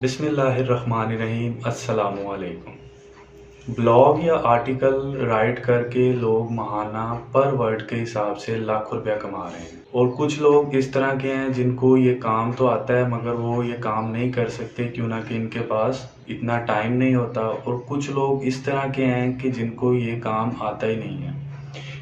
बिस्मिल्लाहिर्रहमानिर्रहीम। अस्सलामुअलैकुम। ब्लॉग या आर्टिकल राइट करके लोग महाना पर वर्ड के हिसाब से लाखों रुपया कमा रहे हैं और कुछ लोग इस तरह के हैं जिनको ये काम तो आता है मगर वो ये काम नहीं कर सकते क्यों ना कि इनके पास इतना टाइम नहीं होता। और कुछ लोग इस तरह के हैं कि जिनको ये काम आता ही नहीं है।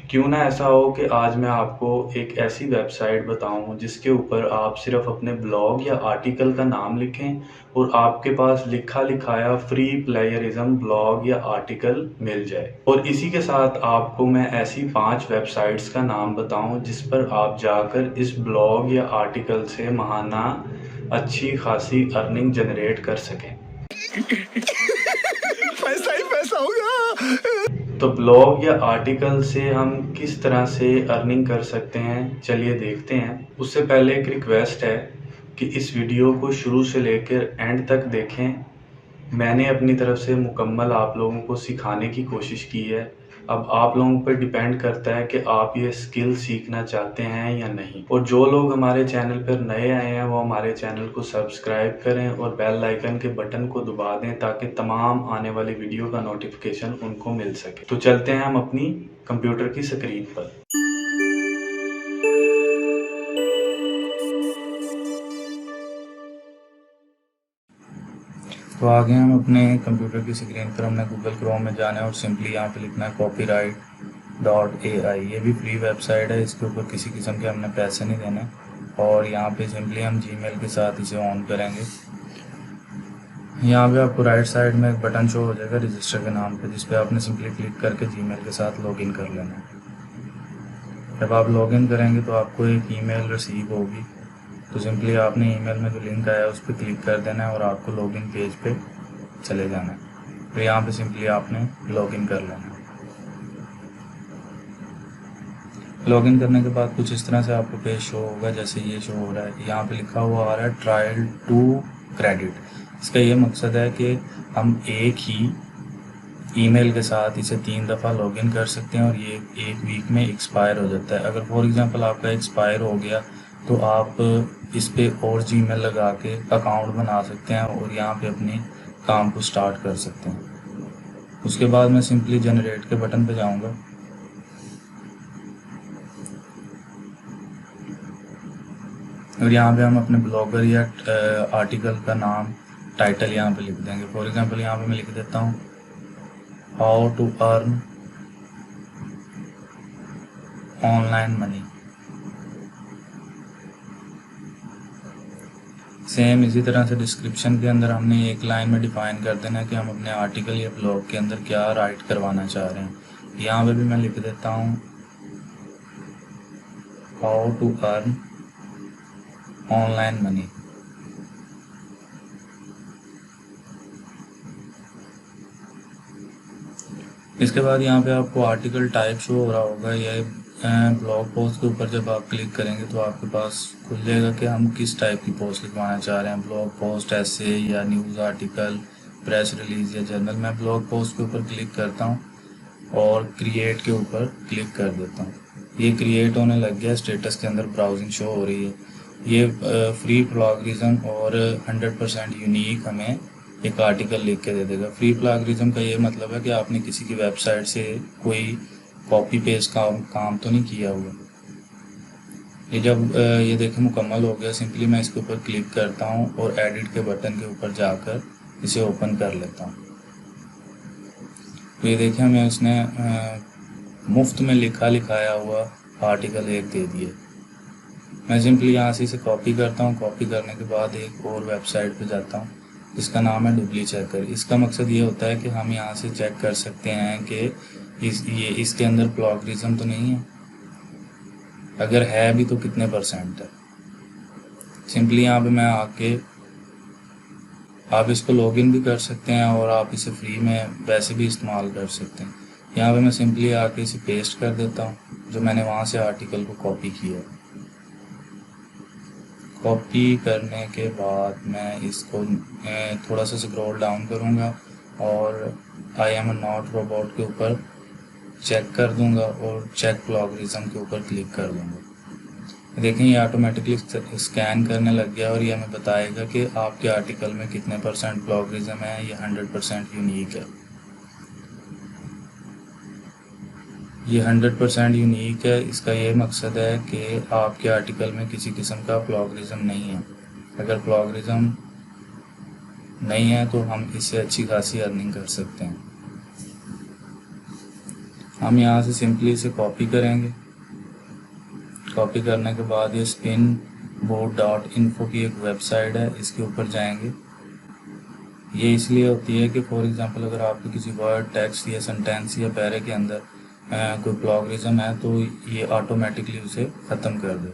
क्यों ना ऐसा हो कि आज मैं आपको एक ऐसी वेबसाइट बताऊं जिसके ऊपर आप सिर्फ अपने ब्लॉग या आर्टिकल का नाम लिखें और आपके पास लिखा लिखाया फ्री प्लेयरिज्म ब्लॉग या आर्टिकल मिल जाए। और इसी के साथ आपको मैं ऐसी 5 वेबसाइट्स का नाम बताऊं जिस पर आप जाकर इस ब्लॉग या आर्टिकल से महाना अच्छी खासी अर्निंग जनरेट कर सकें। पैसा ही पैसा होगा। तो ब्लॉग या आर्टिकल से हम किस तरह से अर्निंग कर सकते हैं, चलिए देखते हैं। उससे पहले एक रिक्वेस्ट है कि इस वीडियो को शुरू से लेकर एंड तक देखें। मैंने अपनी तरफ से मुकम्मल आप लोगों को सिखाने की कोशिश की है। अब आप लोगों पर डिपेंड करता है कि आप ये स्किल सीखना चाहते हैं या नहीं। और जो लोग हमारे चैनल पर नए आए हैं वो हमारे चैनल को सब्सक्राइब करें और बेल आइकन के बटन को दबा दें ताकि तमाम आने वाली वीडियो का नोटिफिकेशन उनको मिल सके। तो चलते हैं हम अपनी कंप्यूटर की स्क्रीन पर। तो आ गए हम अपने कंप्यूटर की स्क्रीन पर। हमने गूगल क्रोम में जाना है और सिंपली यहाँ पे लिखना है copyright.ai। ये भी फ्री वेबसाइट है, इसके ऊपर किसी किस्म के हमने पैसे नहीं देने। और यहाँ पे सिंपली हम जीमेल के साथ इसे ऑन करेंगे। यहाँ पे आपको राइट साइड में एक बटन शो हो जाएगा रजिस्टर के नाम पे, जिस पे आपने सिंपली क्लिक करके जीमेल के साथ लॉगिन कर लेना है। जब आप लॉगिन करेंगे तो आपको एक ईमेल रिसीव होगी, तो सिंपली आपने ईमेल में जो लिंक आया है उस पर क्लिक कर देना है और आपको लॉगिन पेज पे चले जाना है। तो यहाँ पे सिंपली आपने लॉगिन कर लेना है। लॉगिन करने के बाद कुछ इस तरह से आपको पेज शो होगा, जैसे ये शो हो रहा है। यहाँ पे लिखा हुआ आ रहा है ट्रायल टू क्रेडिट। इसका ये मकसद है कि हम एक ही ईमेल के साथ इसे 3 दफ़ा लॉगिन कर सकते हैं और ये एक वीक में एक्सपायर हो जाता है। अगर फॉर एग्जांपल आपका एक्सपायर हो गया तो आप इस पे और जीमेल लगा के अकाउंट बना सकते हैं और यहाँ पे अपने काम को स्टार्ट कर सकते हैं। उसके बाद मैं सिंपली जनरेट के बटन पे जाऊँगा और यहाँ पे हम अपने ब्लॉगर या आर्टिकल का नाम टाइटल यहाँ पे लिख देंगे। फॉर एग्जांपल यहाँ पे मैं लिख देता हूँ how to earn online money. Same इसी तरह से डिस्क्रिप्शन के अंदर हमने एक लाइन में डिफाइन कर देना है कि हम अपने आर्टिकल या ब्लॉग के अंदर क्या राइट करवाना चाह रहे हैं। यहाँ पे भी मैं लिख देता हूँ how to earn online money. इसके बाद यहाँ पे आपको आर्टिकल टाइप शो हो रहा होगा। यह ब्लॉग पोस्ट के ऊपर जब आप क्लिक करेंगे तो आपके पास खुल जाएगा कि हम किस टाइप की पोस्ट लिखवाना चाह रहे हैं, ब्लॉग पोस्ट, ऐसे या न्यूज़ आर्टिकल, प्रेस रिलीज या जर्नल। मैं ब्लॉग पोस्ट के ऊपर क्लिक करता हूँ और क्रिएट के ऊपर क्लिक कर देता हूँ। ये क्रिएट होने लग गया, स्टेटस के अंदर ब्राउजिंग शो हो रही है। ये फ्री प्लॉगरिज्म और 100% यूनिक हमें एक आर्टिकल लिख के दे देगा। फ्री प्लॉगरिज्म का ये मतलब है कि आपने किसी की वेबसाइट से कोई कॉपी पेस्ट का काम तो नहीं किया हुआ। ये जब ये देखें मुकम्मल हो गया, सिंपली मैं इसके ऊपर क्लिक करता हूँ और एडिट के बटन के ऊपर जाकर इसे ओपन कर लेता हूँ। तो ये देखें हमें उसने मुफ्त में लिखाया हुआ आर्टिकल एक दे दिए। मैं सिंपली यहाँ से इसे कॉपी करता हूँ। कॉपी करने के बाद एक और वेबसाइट पे जाता हूँ, इसका नाम है डुप्ली चेकर। इसका मकसद ये होता है कि हम यहाँ से चेक कर सकते हैं कि इसके अंदर प्लॉगरिज्म तो नहीं है, अगर है भी तो कितने % है। सिंपली यहाँ पे मैं आके आप इसको लॉगिन भी कर सकते हैं और आप इसे फ्री में वैसे भी इस्तेमाल कर सकते हैं। यहाँ पे मैं सिंपली आके इसे पेस्ट कर देता हूँ जो मैंने वहाँ से आर्टिकल को कॉपी किया है। कॉपी करने के बाद मैं इसको थोड़ा सा स्क्रॉल डाउन करूँगा और आई एम नॉट रोबोट के ऊपर चेक कर दूंगा और चेक प्लॉगरिज्म के ऊपर क्लिक कर दूंगा। देखें ये ऑटोमेटिकली स्कैन करने लग गया और ये हमें बताएगा कि आपके आर्टिकल में कितने % प्लॉगरिज्म है, ये 100% यूनिक है। ये 100% यूनिक है, इसका ये मकसद है कि आपके आर्टिकल में किसी किस्म का प्लॉगरिज्म नहीं है। अगर प्लॉगरिज्म नहीं है तो हम इससे अच्छी खासी अर्निंग कर सकते हैं। हम यहाँ से सिंपली इसे कॉपी करेंगे। कॉपी करने के बाद ये spinboard.info की एक वेबसाइट है, इसके ऊपर जाएंगे। ये इसलिए होती है कि फॉर एग्जांपल अगर आपको किसी वर्ड, टेक्स्ट या सेंटेंस या पैरे के अंदर कोई प्लॉगरिज्म है तो ये ऑटोमेटिकली उसे ख़त्म कर दे।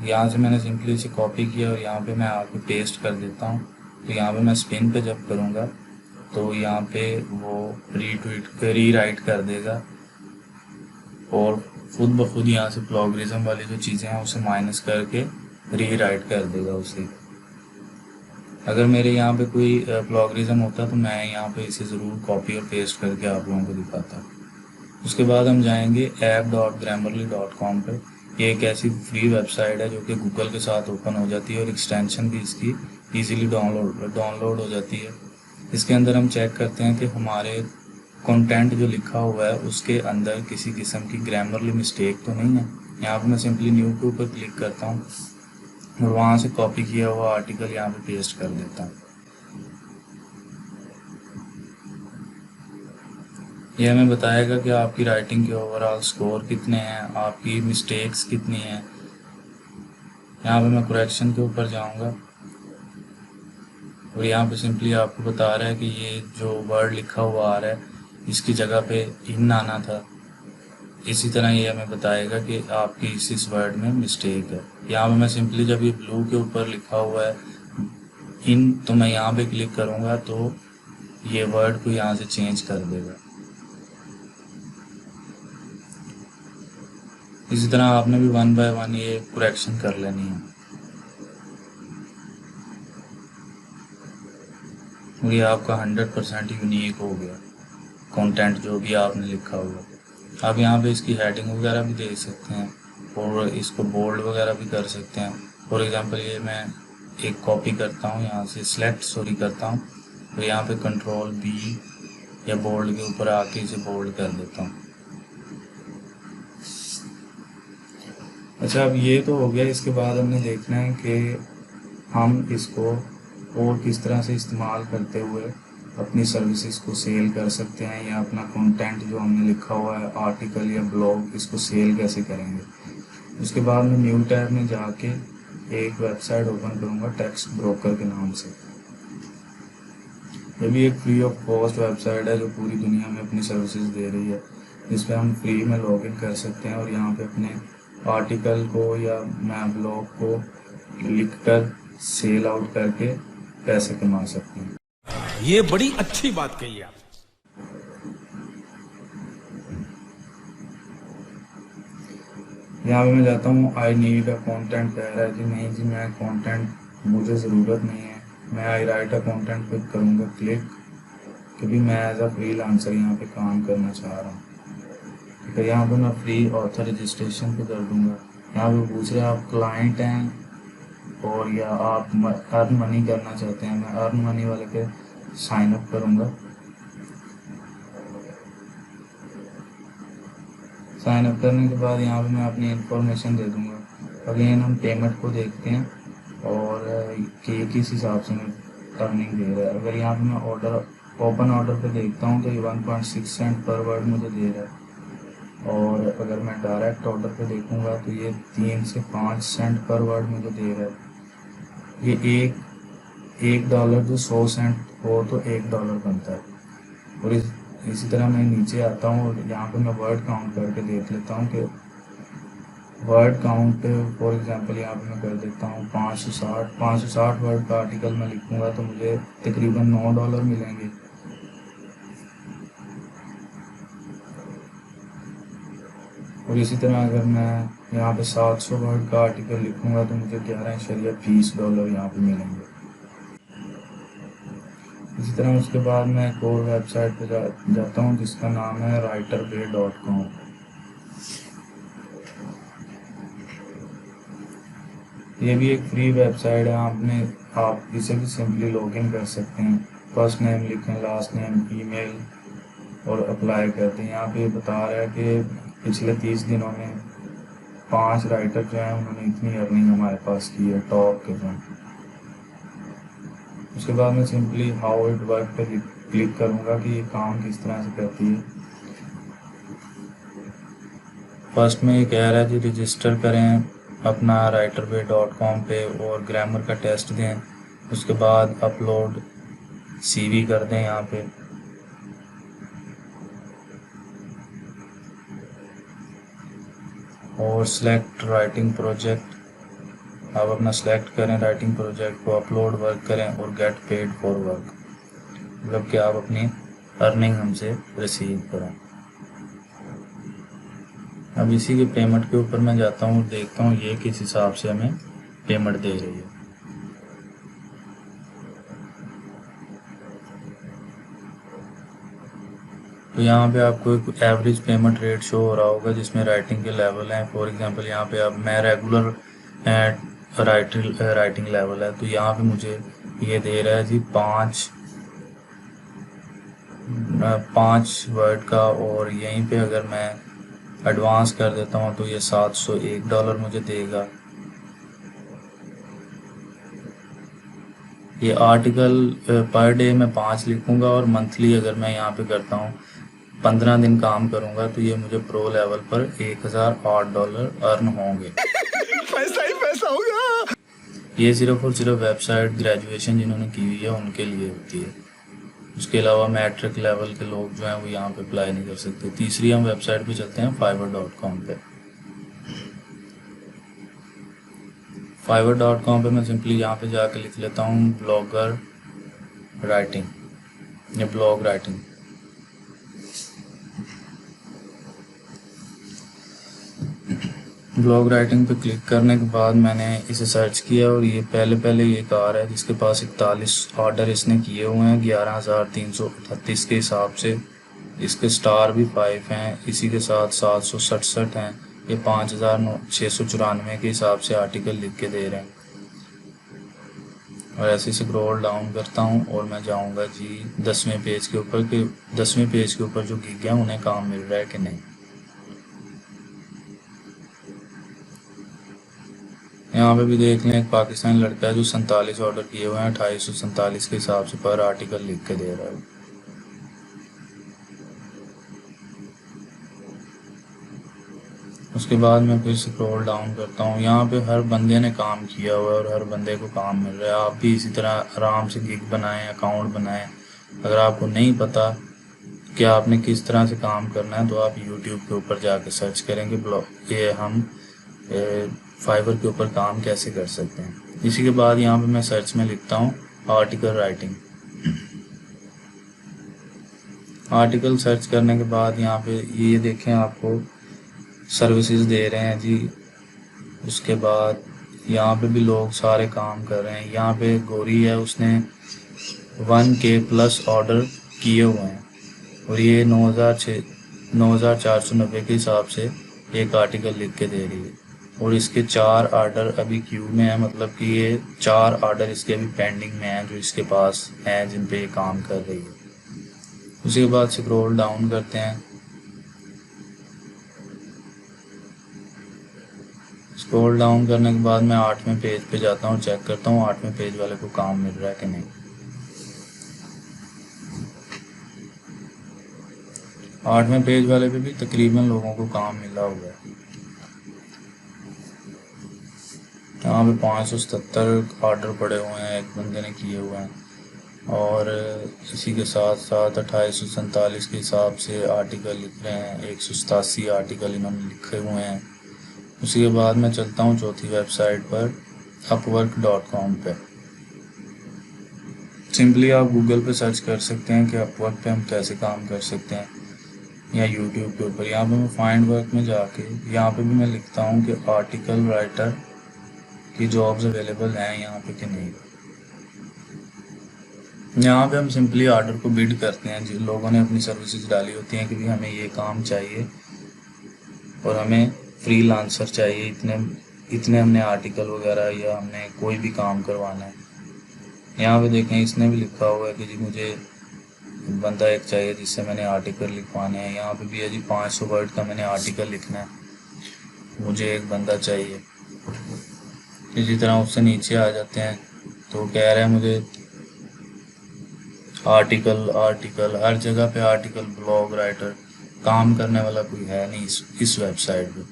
यहाँ से मैंने सिंपली इसे कॉपी किया और यहाँ पे मैं आके पेस्ट कर देता हूँ। तो यहाँ पे मैं स्पिन पे जब करूँगा तो यहाँ पे वो रीराइट कर देगा और खुद ब खुद यहाँ से प्लॉगरिज्म वाली जो चीज़ें हैं उसे माइनस करके रीराइट कर देगा उसे। अगर मेरे यहाँ पे कोई प्लॉगरिज्म होता तो मैं यहाँ पे इसे ज़रूर कॉपी और पेस्ट करके आप लोगों को दिखाता। उसके बाद हम जाएंगे app.grammarly.com पे। ये एक ऐसी फ्री वेबसाइट है जो कि गूगल के साथ ओपन हो जाती है और एक्सटेंशन भी इसकी इजीली डाउनलोड हो जाती है। इसके अंदर हम चेक करते हैं कि हमारे कंटेंट जो लिखा हुआ है उसके अंदर किसी किस्म की ग्रामरली मिस्टेक तो नहीं है। यहाँ पे मैं सिंपली न्यू के ऊपर क्लिक करता हूँ और वहाँ से कॉपी किया हुआ आर्टिकल यहाँ पे पेस्ट कर देता हूँ। यह हमें बताएगा कि आपकी राइटिंग के ओवरऑल स्कोर कितने हैं, आपकी मिस्टेक्स कितनी हैं। यहाँ पे मैं करेक्शन के ऊपर जाऊँगा और यहाँ पे सिंपली आपको बता रहा है कि ये जो वर्ड लिखा हुआ आ रहा है इसकी जगह पे इन आना था। इसी तरह ये हमें बताएगा कि आपकी इस वर्ड में मिस्टेक है। यहाँ पे मैं सिंपली जब ये ब्लू के ऊपर लिखा हुआ है इन तो मैं यहाँ पे क्लिक करूँगा तो ये वर्ड को यहाँ से चेंज कर देगा। इसी तरह आपने भी 1 बाय 1 ये करेक्शन कर लेनी है और ये आपका 100% यूनिक हो गया कंटेंट जो भी आपने लिखा हुआ। आप यहाँ पे इसकी हेडिंग वगैरह भी दे सकते हैं और इसको बोल्ड वगैरह भी कर सकते हैं। फॉर एग्जांपल ये मैं एक कॉपी करता हूँ, यहाँ से सिलेक्ट करता हूँ और यहाँ पे कंट्रोल B या बोल्ड के ऊपर आके इसे बोल्ड कर देता हूँ। अच्छा, अब ये तो हो गया। इसके बाद हमने देखना है कि हम इसको और किस तरह से इस्तेमाल करते हुए अपनी सर्विसेज को सेल कर सकते हैं या अपना कंटेंट जो हमने लिखा हुआ है आर्टिकल या ब्लॉग इसको सेल कैसे करेंगे। उसके बाद मैं न्यू टैब में जाके एक वेबसाइट ओपन करूँगा टेक्स्ट ब्रोकर के नाम से। ये भी एक फ्री ऑफ कॉस्ट वेबसाइट है जो पूरी दुनिया में अपनी सर्विसेज दे रही है, जिस पर हम फ्री में लॉगिन कर सकते हैं और यहाँ पे अपने आर्टिकल को या मैं ब्लॉग को लिखकर सेल आउट करके पैसे कमा सकते हैं। ये बड़ी अच्छी बात कही आप। यहाँ पे मैं जाता हूँ आई नीड अ कंटेंट, कह रहा है कि नहीं जी मैं कंटेंट मुझे ज़रूरत नहीं है। मैं आई राइट अ कंटेंट पे करूँगा क्लिक, क्योंकि मैं एज अ फ्रीलांसर यहाँ पे काम करना चाह रहा हूँ। ठीक है, यहाँ पे मैं फ्री ऑथर रजिस्ट्रेशन पे कर दूँगा। यहाँ पे पूछ रहे आप क्लाइंट हैं और या आप अर्न मनी करना चाहते हैं। मैं अर्न मनी वाले पे साइन अप करूँगा। साइन अप करने के बाद यहाँ पे मैं अपनी इंफॉर्मेशन दे दूँगा। अगेन हम पेमेंट को देखते हैं और कि किस हिसाब से मैं अर्निंग दे रहा है। अगर यहाँ पे मैं ओपन ऑर्डर पे देखता हूँ तो ये 1.6 सेंट पर वर्ड मुझे दे रहा है और अगर मैं डायरेक्ट ऑर्डर पे देखूँगा तो ये 3 से 5 सेंट पर वर्ड मुझे दे रहा है। ये एक डॉलर जो 100 सेंट हो तो $1 बनता है। और इसी तरह मैं नीचे आता हूँ और यहाँ पे मैं वर्ड काउंट करके देख लेता हूँ कि वर्ड काउंट फॉर एग्जांपल यहाँ पे मैं कर देता हूँ 560 वर्ड का आर्टिकल मैं लिखूँगा तो मुझे तकरीबन $9 मिलेंगे। और इसी तरह अगर मैं यहाँ पे 700 वर्ड का आर्टिकल लिखूँगा तो मुझे $11.20 यहाँ पे मिलेंगे। इसी तरह उसके बाद मैं एक और वेबसाइट पे जाता हूँ जिसका नाम है writerbay.com। ये भी एक फ्री वेबसाइट है, आप इसे भी सिंपली लॉगिन कर सकते हैं। फर्स्ट नेम लिखें, लास्ट नेम, ईमेल और अप्लाई करते हैं। यहाँ पे ये बता रहा है कि पिछले 30 दिनों में 5 राइटर जो हैं उन्होंने इतनी अर्निंग हमारे पास की है, टॉप के जो हैं। उसके बाद मैं सिंपली हाउ इट वर्क पे क्लिक करूँगा कि ये काम किस तरह से करती है। फर्स्ट में ये कह रहा है कि रजिस्टर करें अपना writerway.com पे और ग्रामर का टेस्ट दें। उसके बाद अपलोड CV कर दें यहाँ पे। और सिलेक्ट राइटिंग प्रोजेक्ट, आप अपना सेलेक्ट करें राइटिंग प्रोजेक्ट को, अपलोड वर्क करें और गेट पेड फॉर वर्क, मतलब कि आप अपनी अर्निंग हमसे रिसीव करें। अब इसी के पेमेंट के ऊपर मैं जाता हूँ और देखता हूँ ये किस हिसाब से हमें पेमेंट दे रही है। तो यहाँ पे आपको एक एवरेज पेमेंट रेट शो हो रहा होगा जिसमें राइटिंग के लेवल हैं। फॉर एग्जांपल यहाँ पे अब मैं रेगुलर राइटिंग लेवल है, तो यहाँ पे मुझे ये दे रहा है जी 5 वर्ड का। और यहीं पे अगर मैं एडवांस कर देता हूँ तो ये $701 मुझे देगा। ये आर्टिकल पर डे मैं 5 लिखूंगा और मंथली अगर मैं यहाँ पे करता हूँ 15 दिन काम करूंगा तो ये मुझे प्रो लेवल पर $1008 अर्न होंगे। पैसा ही पैसा होगा। ये सिर्फ और सिर्फ वेबसाइट ग्रेजुएशन जिन्होंने की हुई है उनके लिए होती है। उसके अलावा मैट्रिक लेवल के लोग जो हैं वो यहाँ पे अप्लाई नहीं कर सकते। तीसरी हम वेबसाइट पे चलते हैं fiverr.com पे। fiverr.com पे मैं सिंपली यहाँ पे जाके लिख लेता हूँ ब्लॉगर राइटिंग या ब्लॉग राइटिंग। ब्लॉग राइटिंग पे क्लिक करने के बाद मैंने इसे सर्च किया और ये पहले ये कार है जिसके पास 41 ऑर्डर इसने किए हुए हैं 11,338 के हिसाब से। इसके स्टार भी 5 हैं, इसी के साथ 767 हैं। ये 5,694 के हिसाब से आर्टिकल लिख के दे रहे हैं। और ऐसे स्क्रॉल डाउन करता हूँ और मैं जाऊँगा जी 10वें पेज के ऊपर कि 10वें पेज के ऊपर जो गिग हैं उन्हें काम मिल रहा है कि नहीं। यहाँ पे भी देख लें, एक पाकिस्तानी लड़का है जो 47 ऑर्डर किए हुए हैं 2847 के हिसाब से पर आर्टिकल लिख के दे रहा है। उसके बाद मैं फिर स्क्रॉल डाउन करता हूँ। यहाँ पे हर बंदे ने काम किया हुआ है और हर बंदे को काम मिल रहा है। आप भी इसी तरह आराम से गिग बनाएं, अकाउंट बनाएं। अगर आपको नहीं पता कि आपने किस तरह से काम करना है तो आप यूट्यूब के ऊपर जाके सर्च करेंगे ये हम फाइवर के ऊपर काम कैसे कर सकते हैं। इसी के बाद यहाँ पे मैं सर्च में लिखता हूँ आर्टिकल राइटिंग। आर्टिकल सर्च करने के बाद यहाँ पे ये देखें आपको सर्विसेज दे रहे हैं जी। उसके बाद यहाँ पे भी लोग सारे काम कर रहे हैं। यहाँ पे गोरी है, उसने 1K प्लस ऑर्डर किए हुए हैं और ये 9,490 के हिसाब से एक आर्टिकल लिख के दे रही है। और इसके 4 ऑर्डर अभी क्यू में है, मतलब कि ये 4 ऑर्डर इसके अभी पेंडिंग में हैं जो इसके पास हैं जिन पे ये काम कर रही है। उसके बाद स्क्रॉल डाउन करते हैं। स्क्रॉल डाउन करने के बाद मैं 8वें पेज पे जाता हूँ, चेक करता हूँ 8वें पेज वाले को काम मिल रहा है कि नहीं। 8वें पेज वाले पे भी तकरीबन लोगों को काम मिला हुआ है। यहाँ पे 577 ऑर्डर पड़े हुए हैं, एक बंदे ने किए हुए हैं। और इसी के साथ साथ 2847 के हिसाब से आर्टिकल लिख रहे हैं। 187 आर्टिकल इन्होंने लिखे हुए हैं। उसी के बाद मैं चलता हूँ चौथी वेबसाइट पर upwork.com पे। सिंपली आप गूगल पे सर्च कर सकते हैं कि अपवर्क पे हम कैसे काम कर सकते हैं, या यूट्यूब के ऊपर। यहाँ पे मैं फाइंड वर्क में जाके यहाँ पे भी मैं लिखता हूँ कि आर्टिकल राइटर की जॉब्स अवेलेबल हैं यहाँ पे कि नहीं। यहाँ पे हम सिंपली ऑर्डर को बिड करते हैं। जिन लोगों ने अपनी सर्विसेज डाली होती हैं कि भाई हमें ये काम चाहिए और हमें फ्रीलांसर चाहिए इतने इतने हमने आर्टिकल वगैरह या हमने कोई भी काम करवाना है। यहाँ पे देखें इसने भी लिखा हुआ है कि जी मुझे बंदा एक चाहिए जिससे मैंने आर्टिकल लिखवाने हैं। यहाँ पे भी है जी 500 वर्ड का मैंने आर्टिकल लिखना है, मुझे एक बंदा चाहिए। इसी तरह उससे नीचे आ जाते हैं तो कह रहा है मुझे आर्टिकल आर्टिकल हर जगह पे आर्टिकल, ब्लॉग राइटर, काम करने वाला कोई है नहीं इस वेबसाइट पे।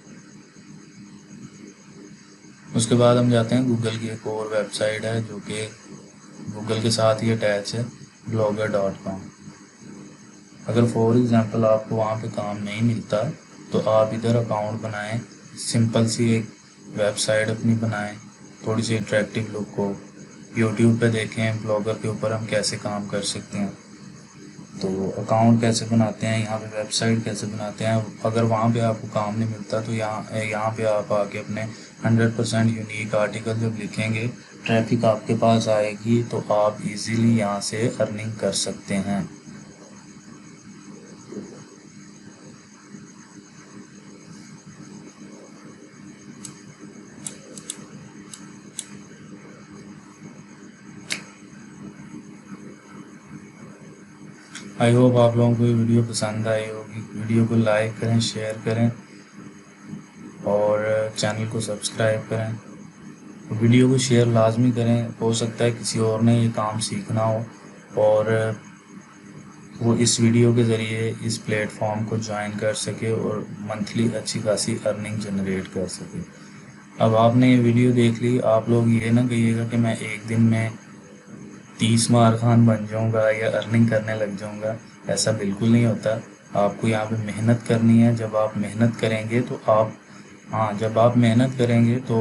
उसके बाद हम जाते हैं गूगल की एक और वेबसाइट है जो कि गूगल के साथ ही अटैच है, blogger.com। अगर फॉर एग्जांपल आपको वहाँ पे काम नहीं मिलता तो आप इधर अकाउंट बनाएं, सिंपल सी एक वेबसाइट अपनी बनाएं, थोड़ी सी अट्रैक्टिव लुक हो। यूट्यूब पे देखें ब्लॉगर के ऊपर हम कैसे काम कर सकते हैं, तो अकाउंट कैसे बनाते हैं, यहाँ पे वेबसाइट कैसे बनाते हैं। अगर वहाँ पे आपको काम नहीं मिलता तो यहाँ पे आप आके अपने 100% यूनिक आर्टिकल जब लिखेंगे, ट्रैफिक आपके पास आएगी तो आप इजीली यहाँ से अर्निंग कर सकते हैं। आई होप आप लोगों को ये वीडियो पसंद आई होगी। वीडियो को लाइक करें, शेयर करें और चैनल को सब्सक्राइब करें। वीडियो को शेयर लाजमी करें, हो सकता है किसी और ने ये काम सीखना हो और वो इस वीडियो के ज़रिए इस प्लेटफॉर्म को ज्वाइन कर सके और मंथली अच्छी खासी अर्निंग जनरेट कर सके। अब आपने ये वीडियो देख ली, आप लोग ये ना कहिएगा कि मैं एक दिन में 30 मार खान बन जाऊंगा या अर्निंग करने लग जाऊंगा। ऐसा बिल्कुल नहीं होता। आपको यहाँ पे मेहनत करनी है। जब आप मेहनत करेंगे तो जब आप मेहनत करेंगे तो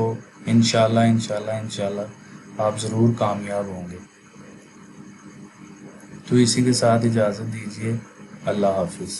इंशाल्लाह इंशाल्लाह इंशाल्लाह आप ज़रूर कामयाब होंगे। तो इसी के साथ इजाज़त दीजिए। अल्लाह हाफिज़।